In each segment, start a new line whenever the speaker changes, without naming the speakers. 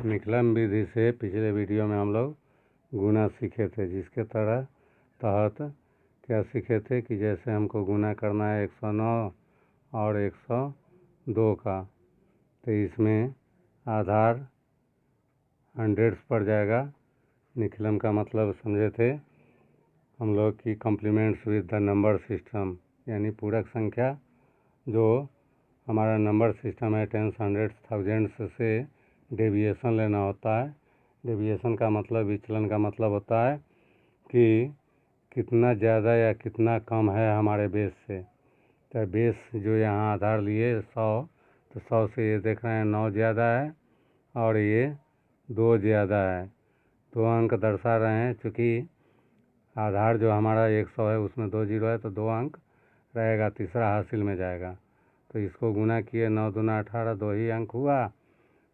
निकलन विधि से पिछले वीडियो में हम लोग गुना सीखे थे, जिसके तहत क्या सीखे थे कि जैसे हमको गुना करना है 109 और 102 का, तो इसमें आधार हंड्रेड्स पड़ जाएगा। निकलन का मतलब समझे थे हम लोग की compliments with the number system, यानी पूरक संख्या जो हमारा नंबर सिस्टम है टेंस, हंड्रेड्स, थाउजेंड्स से डेविएशन लेना होता है। डेविएशन का मतलब, विचलन का मतलब होता है कि कितना ज़्यादा या कितना कम है हमारे बेस से। तो बेस जो यहाँ आधार लिए 100, तो 100 से ये देख रहे हैं 9 ज़्यादा है और ये 2 ज़्यादा है। 2 अंक दर्शा रहे हैं, चूँकि आधार जो हमारा 100 है उसमें 2 जीरो है, तो 2 अंक रहेगा, तीसरा हासिल में जाएगा। तो इसको गुना किए, 9 दूना 18, 2 ही अंक हुआ,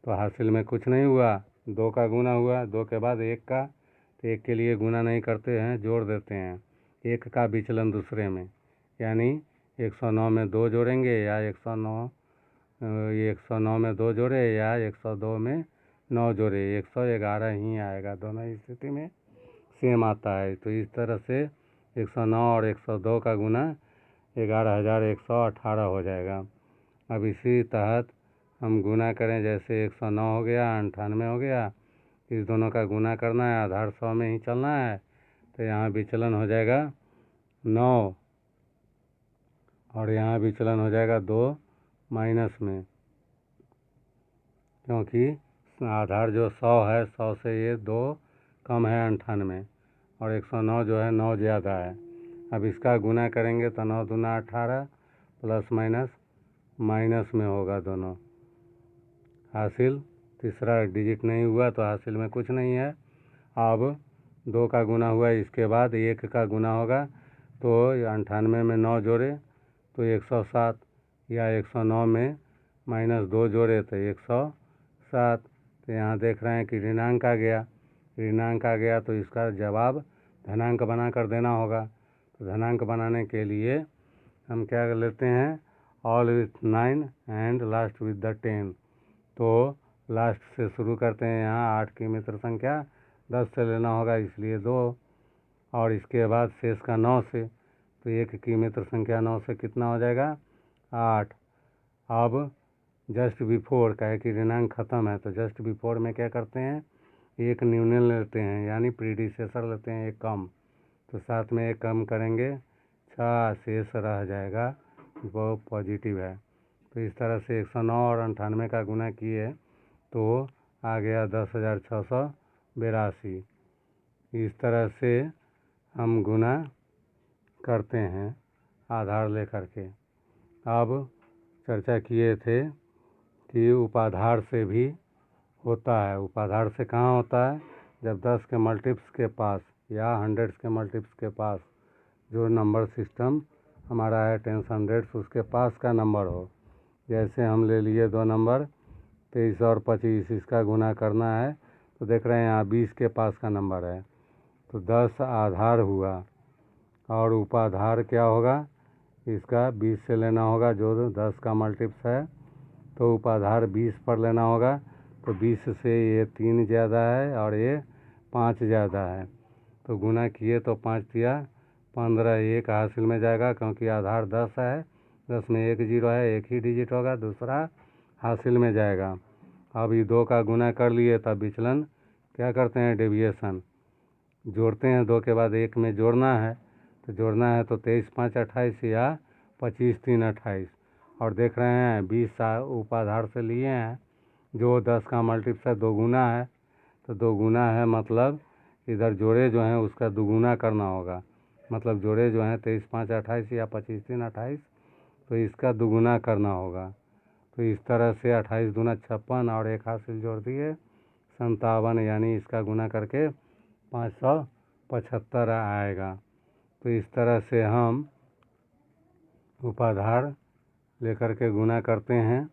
तो हासिल में कुछ नहीं हुआ। 2 का गुना हुआ, 2 के बाद 1 का, तो 1 के लिए गुना नहीं करते हैं, जोड़ देते हैं 1 का विचलन दूसरे में, यानी 109 में 2 जोड़ेंगे या 109 में 2 जोड़े या 102 में 9 जोड़े, 111 ही आएगा। दोनों स्थिति में सेम आता है। तो इस तरह से 109 और 102 का गुना 11,118 हो जाएगा। अब इसी तहत हम गुना करें, जैसे 109 हो गया, 98 हो गया, इस दोनों का गुना करना है, आधार 100 में ही चलना है। तो यहाँ विचलन हो जाएगा 9 और यहाँ विचलन हो जाएगा 2 माइनस में, क्योंकि आधार जो 100 है, 100 से ये 2 कम है 98 और 109 जो है 9 ज़्यादा है। अब इसका गुना करेंगे तो 9 दूना 18 प्लस माइनस माइनस में होगा दोनों। हासिल तीसरा डिजिट नहीं हुआ तो हासिल में कुछ नहीं है। अब 2 का गुना हुआ, इसके बाद 1 का गुना होगा, तो 98 में 9 जोड़े तो 107, या 109 में -2 जोड़े तो 107। तो यहाँ देख रहे हैं कि ऋणांक आ गया। ऋणांक आ गया तो इसका जवाब धनांक बना कर देना होगा। तो धनांक बनाने के लिए हम क्या कर लेते हैं, all with 9 and last with the 10। तो लास्ट से शुरू करते हैं। यहाँ 8 की मित्र संख्या 10 से लेना होगा, इसलिए 2, और इसके बाद शेष का 9 से, तो 1 की मित्र संख्या 9 से कितना हो जाएगा, 8। अब जस्ट बिफोर का है कि ऋणांक खत्म है, तो जस्ट बिफोर में क्या करते हैं, एक न्यूनल लेते हैं, यानी प्रीडिसेसर लेते हैं, एक कम, तो साथ में एक कम करेंगे 6, शेष रह जाएगा, वो पॉजिटिव है। तो इस तरह से 109 और 98 का गुना किए तो आ गया 10,682। इस तरह से हम गुना करते हैं आधार लेकर के। अब चर्चा किए थे कि उपाधार से भी होता है। उपाधार से कहाँ होता है, जब 10 के मल्टीप्स के पास या हंड्रेड्स के मल्टीप्स के पास जो नंबर सिस्टम हमारा है टेंस, हंड्रेड्स, उसके पास का नंबर हो। जैसे हम ले लिए 2 नंबर 23 और 25, इसका गुना करना है, तो देख रहे हैं यहाँ 20 के पास का नंबर है, तो 10 आधार हुआ और उपाधार क्या होगा, इसका 20 से लेना होगा, जो 10 का मल्टीप्स है, तो उपाधार 20 पर लेना होगा। तो 20 से ये 3 ज़्यादा है और ये 5 ज़्यादा है, तो गुना किए तो 5 दिया 15, 1 हासिल में जाएगा, क्योंकि आधार 10 है, 10 में 1 जीरो है, एक ही डिजिट होगा, दूसरा हासिल में जाएगा। अब ये 2 का गुना कर लिए, तब विचलन क्या करते हैं, डेविएशन जोड़ते हैं। 2 के बाद 1 में जोड़ना है, तो जोड़ना है तो 23 5 28 या 25 3 28, और देख रहे हैं 20 उपाधार से लिए हैं, जो 10 का मल्टीप्स है, 2 गुना है, तो 2 गुना है मतलब इधर जोड़े जो हैं उसका दुगुना करना होगा, मतलब जोड़े जो हैं 23 5 28 या 25 3 28, तो इसका दुगुना करना होगा। तो इस तरह से 28 दूना 56 और 1 हासिल जोड़ दिए 57, यानी इसका गुना करके 575 आएगा। तो इस तरह से हम उपाधार लेकर के गुना करते हैं,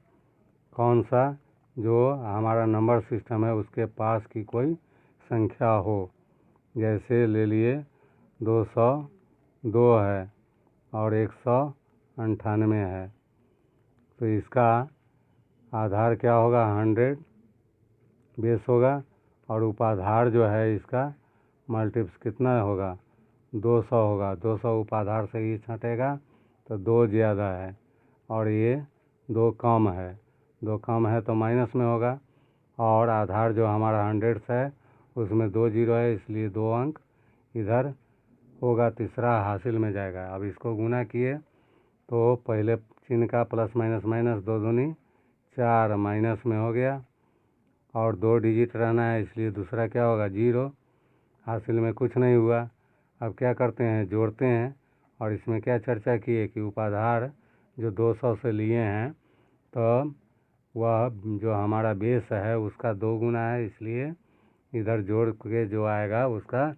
कौन सा, जो हमारा नंबर सिस्टम है उसके पास की कोई संख्या हो। जैसे ले लिए 202 है और 198 है, तो इसका आधार क्या होगा, 100, बेस होगा, और उपाधार जो है इसका मल्टीप्स कितना होगा, 200 होगा। 200 उपाधार से ही छँटेगा तो 2 ज़्यादा है, और ये 2 कम है। 2 कम है तो माइनस में होगा, और आधार जो हमारा 100 है उसमें 2 जीरो है, इसलिए 2 अंक इधर होगा, तीसरा हासिल में जाएगा। अब इसको गुना किए तो पहले चिन्ह का प्लस माइनस माइनस, 2 दूनी 4 माइनस में हो गया, और 2 डिजिट रहना है, इसलिए दूसरा क्या होगा, 0। हासिल में कुछ नहीं हुआ। अब क्या करते हैं, जोड़ते हैं। और इसमें क्या चर्चा किए कि उपाधार जो 200 से लिए हैं तो वह जो हमारा बेस है उसका 2 गुना है, इसलिए इधर जोड़ के जो आएगा उसका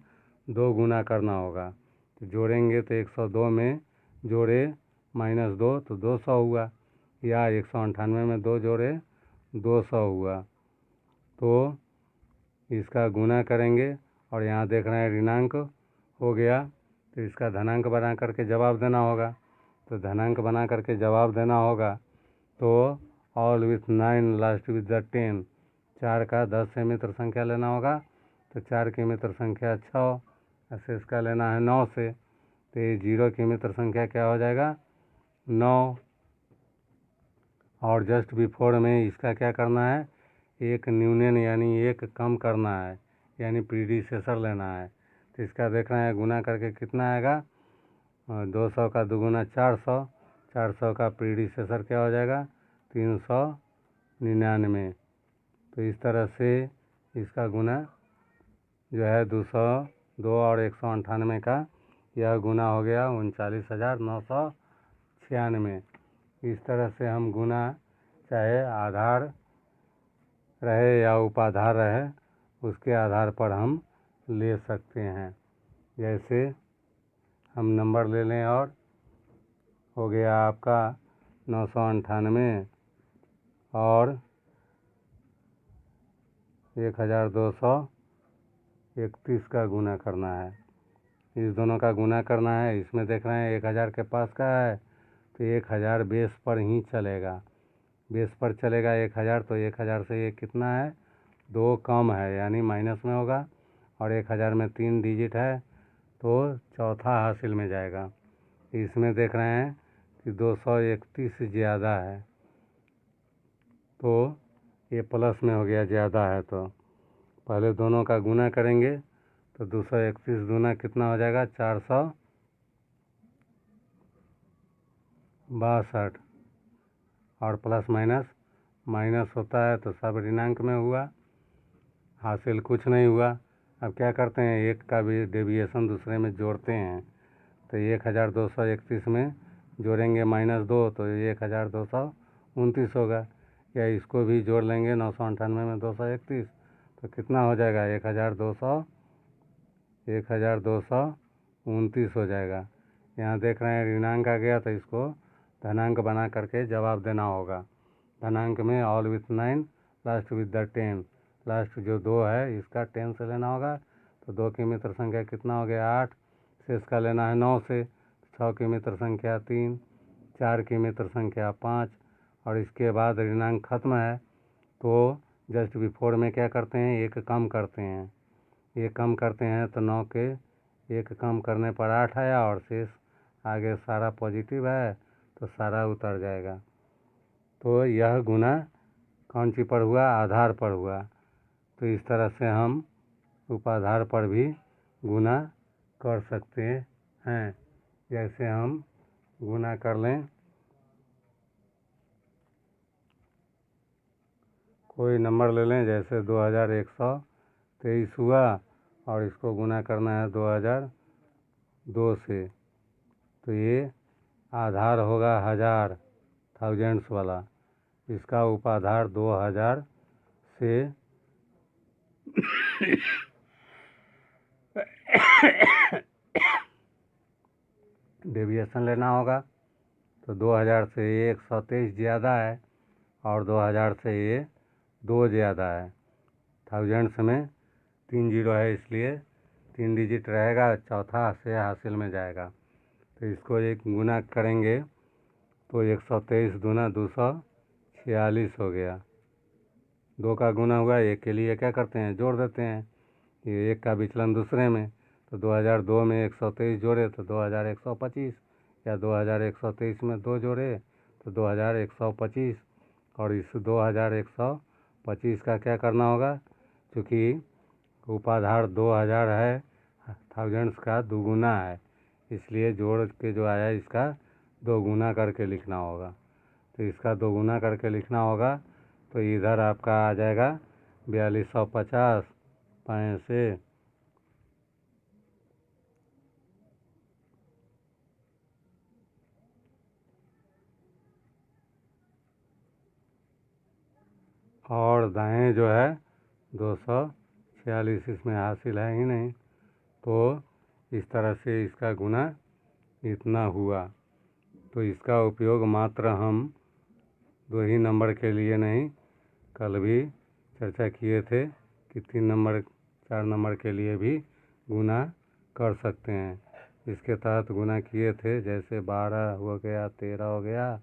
2 गुना करना होगा। तो जोड़ेंगे तो 102 में जोड़े -2 तो 200 हुआ, या 198 में 2 जोड़े 200 हुआ। तो इसका गुना करेंगे, और यहाँ देख रहे हैं ऋणांक हो गया, तो इसका धनांक बना करके जवाब देना होगा। तो धनांक बना करके जवाब देना होगा, तो all with 9 last with the 10, 4 का 10 से मित्र संख्या लेना होगा, तो 4 की मित्र संख्या 6, ऐसे इसका लेना है 9 से, तो ये 0 की मित्र संख्या क्या हो जाएगा, 9। और जस्ट बिफोर में इसका क्या करना है, एक न्यूनन यानी एक कम करना है, यानी प्रीडिसेसर लेना है। तो इसका देख रहे हैं गुना करके कितना आएगा, 200 का दुगुना 400, 400 का प्रीडिसेसर क्या हो जाएगा, 399। तो इस तरह से इसका गुना जो है 202 और 198 का यह गुना हो गया 39,996। इस तरह से हम गुना चाहे आधार रहे या उपाधार रहे उसके आधार पर हम ले सकते हैं। जैसे हम नंबर ले लें, और हो गया आपका 998 और 1231 का गुना करना है। इस दोनों का गुना करना है। इसमें देख रहे हैं 1000 के पास का है, तो 1000 बेस पर ही चलेगा, बेस पर चलेगा 1000। तो 1000 से ये कितना है, 2 कम है, यानी माइनस में होगा, और 1000 में 3 डिजिट है तो चौथा हासिल में जाएगा। इसमें देख रहे हैं कि 231 ज़्यादा है, तो ये प्लस में हो गया, ज़्यादा है। तो पहले दोनों का गुना करेंगे, तो 231 दूना कितना हो जाएगा, 462, और प्लस माइनस माइनस होता है तो सब ऋणांक में हुआ, हासिल कुछ नहीं हुआ। अब क्या करते हैं, एक का भी डेविएशन दूसरे में जोड़ते हैं। तो 1231 में जोड़ेंगे -2 तो 1229 होगा, या इसको भी जोड़ लेंगे 998 में 231, तो कितना हो जाएगा, 1229 हो जाएगा। यहाँ देख रहे हैं ऋणांक आ गया, तो इसको धनांक बना करके जवाब देना होगा। धनांक में all with 9 last with the 10, last जो 2 है इसका 10 से लेना होगा, तो 2 की मित्र संख्या कितना हो गया, 8 से इसका लेना है 9 से, 6 की मित्र संख्या 3, 4 की मित्र संख्या 5, और इसके बाद ऋणांक खत्म है। तो जस्ट बिफोर में क्या करते हैं, एक कम करते हैं, एक कम करते हैं तो 9 के एक कम करने पर 8 आया, और शेष आगे सारा पॉजिटिव है तो सारा उतर जाएगा। तो यह गुना कौन सी पर हुआ, आधार पर हुआ। तो इस तरह से हम उपाधार पर भी गुना कर सकते हैं। जैसे हम गुना कर लें, कोई नंबर ले लें, जैसे 2123 हुआ, और इसको गुना करना है 2002 से, तो ये आधार होगा 1000 थाउजेंड्स वाला, इसका उपाधार 2000 से डेविएशन लेना होगा। तो 2000 से ये 123 ज़्यादा है, और 2000 से ये 2 ज़्यादा है। थाउजेंड्स में 3 जीरो है, इसलिए 3 डिजिट रहेगा, चौथा से हासिल में जाएगा। तो इसको एक गुना करेंगे तो 123 दूना 246 हो गया, दो का गुना हुआ, एक के लिए क्या करते हैं, जोड़ देते हैं। ये एक का विचलन दूसरे में, तो 2002 में 123 जोड़े तो 2125, या 2123 में 2 जोड़े तो 2125। और इस 2125 का क्या करना होगा, क्योंकि उपाधार 2000 है, थाउजेंड्स का दुगुना है, इसलिए जोड़ के जो आया इसका दोगुना करके लिखना होगा। तो इसका दोगुना करके लिखना होगा, तो इधर आपका आ जाएगा 4250 पैसे। और दाएं जो है 246, इसमें हासिल है ही नहीं, तो इस तरह से इसका गुना इतना हुआ। तो इसका उपयोग मात्र हम 2 ही नंबर के लिए नहीं, कल भी चर्चा किए थे कि 3 नंबर 4 नंबर के लिए भी गुना कर सकते हैं। इसके तहत गुना किए थे, जैसे 12 हो गया, 13 हो गया,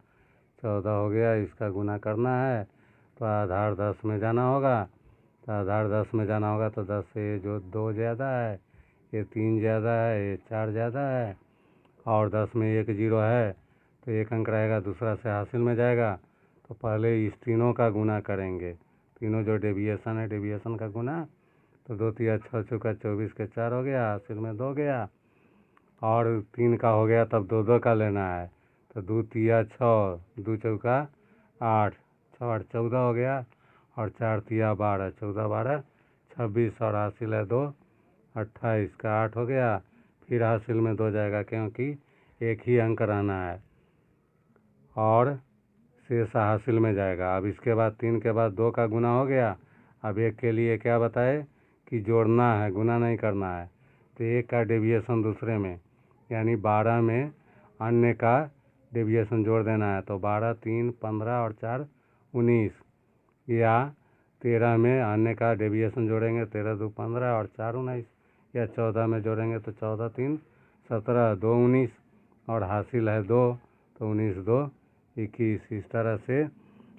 14 हो गया, इसका गुना करना है तो आधार 10 में जाना होगा। तो आधार 10 में जाना होगा तो 10 से ये जो 2 ज़्यादा है, ये 3 ज़्यादा है, ये 4 ज़्यादा है, और 10 में एक जीरो है तो एक अंक रहेगा, दूसरा से हासिल में जाएगा। तो पहले इस तीनों का गुना करेंगे, तीनों जो डेविएशन है, डेविएशन का गुना। तो 2 तिया 6 चौका 24 के 4 हो गया, हासिल में 2 गया, और 3 का हो गया, तब 2 का लेना है। तो 2 तिया 6, 2 चौका 8, 6 8 14 हो गया, और 4 तिया 12, 14 12 26, और हासिल है 2, 28 का 8 हो गया। फिर हासिल में 2 जाएगा, क्योंकि एक ही अंक रहना है, और शेष हासिल में जाएगा। अब इसके बाद 3 के बाद 2 का गुना हो गया। अब एक के लिए क्या बताए कि जोड़ना है, गुना नहीं करना है। तो एक का डेविएशन दूसरे में, यानी 12 में अन्य का डेविएशन जोड़ देना है। तो 12 3 15 और 4 19, या 13 में अन्य का डेविएशन जोड़ेंगे, 13 2 15 और 4 19, या 14 में जोड़ेंगे तो 14 3 17, 2 19, और हासिल है 2, तो 19 2 21। इस तरह से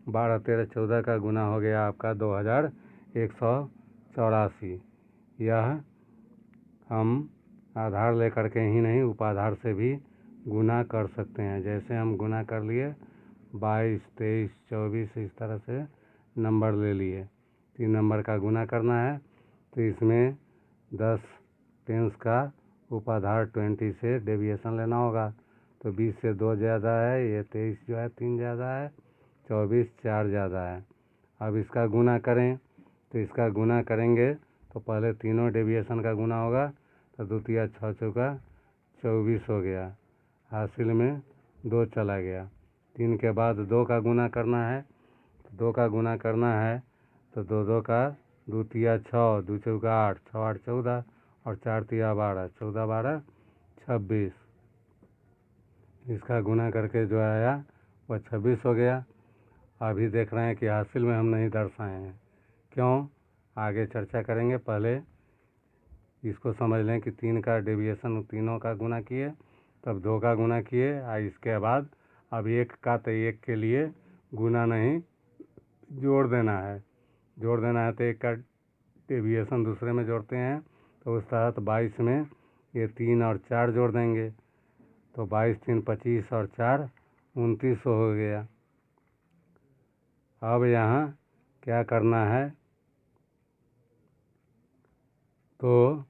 12 13 14 का गुना हो गया आपका 2184। यह हम आधार लेकर के ही नहीं, उपाधार से भी गुना कर सकते हैं। जैसे हम गुना कर लिए 22 23 24, इस तरह से नंबर ले लिए। 3 नंबर का गुना करना है, तो इसमें 10 टेंस का उपाधार 20 से डेविएशन लेना होगा। तो 20 से 2 ज़्यादा है, ये 23 जो है 3 ज़्यादा है, 24 4 ज़्यादा है। अब इसका गुना करें, तो इसका गुना करेंगे तो पहले तीनों डेविएशन का गुना होगा। तो 2 तिया 6 चौका 24 हो गया, हासिल में 2 चला गया। 3 के बाद 2 का गुना करना है, तो 2 का गुना करना है तो 2 2 का 2 तिया 6, 2 चौका 8, 6 8 14, और 4 तिया 12, 14 12 26। इसका गुना करके जो आया वह 26 हो गया। अभी देख रहे हैं कि हासिल में हम नहीं दर्शाए हैं, क्यों, आगे चर्चा करेंगे। पहले इसको समझ लें कि 3 का डेविएशन तीनों का गुना किए, तब 2 का गुना किए, और इसके बाद अब 1 का, तो 1 के लिए गुना नहीं, जोड़ देना है। जोड़ देना है तो 1 का डेविएशन दूसरे में जोड़ते हैं, तो उस तहत 22 में ये 3 और 4 जोड़ देंगे, तो 22 3 25 और 4 29 हो गया। अब यहाँ क्या करना है, तो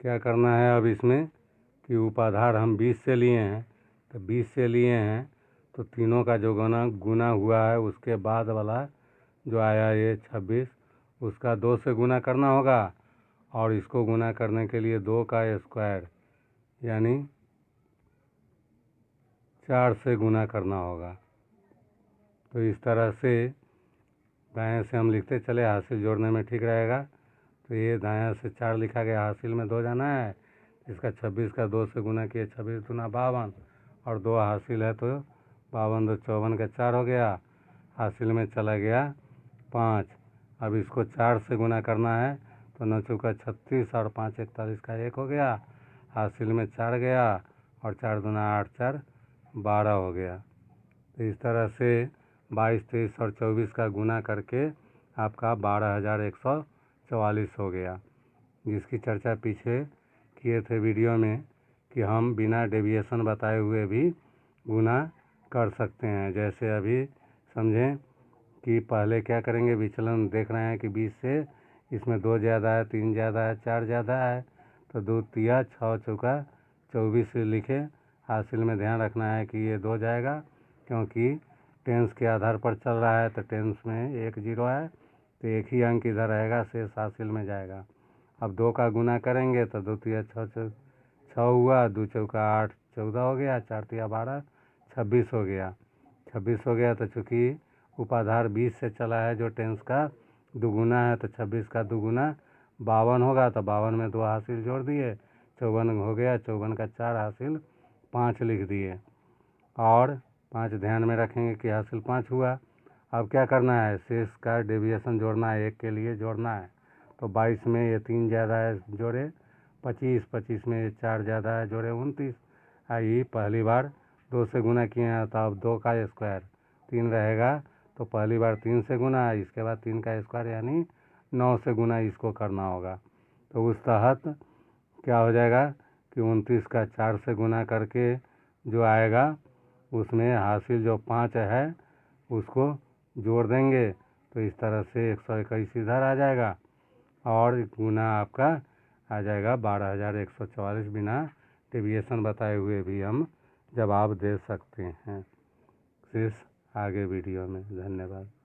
क्या करना है अब इसमें कि उपाधार हम 20 से लिए हैं, तो 20 से लिए हैं तो तीनों का जो गुना गुना हुआ है उसके बाद वाला जो आया ये 26, उसका 2 से गुना करना होगा, और इसको गुना करने के लिए 2 का स्क्वायर यानी 4 से गुना करना होगा। तो इस तरह से दाएं से हम लिखते चले, हासिल जोड़ने में ठीक रहेगा। तो ये दायां से 4 लिखा गया, हासिल में 2 जाना है, इसका 26 का 2 से गुना किए, 26 दूना 52, और 2 हासिल है तो 52 2 54 का 4 हो गया, हासिल में चला गया 5। अब इसको 4 से गुना करना है, तो 9 चौका 36 और 5 41 का 1 हो गया, हासिल में 4 गया और 4 दूना 8 4 12 हो गया। तो इस तरह से 22, 23 और 24 का गुना करके आपका 12,144 हो गया, जिसकी चर्चा पीछे किए थे वीडियो में कि हम बिना डेविएशन बताए हुए भी गुना कर सकते हैं। जैसे अभी समझें कि पहले क्या करेंगे, विचलन देख रहे हैं कि 20 से इसमें 2 ज़्यादा है, 3 ज़्यादा है, 4 ज़्यादा है, तो 2 तिया 6 चौका 24 लिखे। हासिल में ध्यान रखना है कि ये 2 जाएगा, क्योंकि टेंस के आधार पर चल रहा है, तो टेंस में 1 0 है, तो एक ही अंक इधर रहेगा, शेष हासिल में जाएगा। अब 2 का गुना करेंगे तो 2 तिया 6 हुआ, 2 चौका 8 14 हो गया, 4 तिया 12 26 हो गया। 26 हो गया तो चूँकि उपाधार 20 से चला है जो टेंस का दुगुना है, तो 26 का दुगुना 52 होगा, तो 52 में 2 हासिल जोड़ दिए, 54 हो गया। 54 का 4 हासिल 5 लिख दिए, और 5 ध्यान में रखेंगे कि हासिल 5 हुआ। अब क्या करना है, शेष का डेविएशन जोड़ना है, 1 के लिए जोड़ना है। तो 22 में ये 3 ज़्यादा है, जोड़े 25, 25 में ये 4 ज़्यादा है, जोड़े 29। आई पहली बार 2 से गुना किए हैं, तो अब 2 का स्क्वायर 3 रहेगा, तो पहली बार 3 से गुना, इसके बाद 3 का स्क्वायर यानी 9 से गुना इसको करना होगा। तो उस तहत क्या हो जाएगा कि 29 का 4 से गुना करके जो आएगा उसमें हासिल जो 5 है उसको जोड़ देंगे, तो इस तरह से 121 इधर आ जाएगा, और गुना आपका आ जाएगा 12,144। बिना डेविएशन बताए हुए भी हम जवाब दे सकते हैं। शेष आगे वीडियो में। धन्यवाद।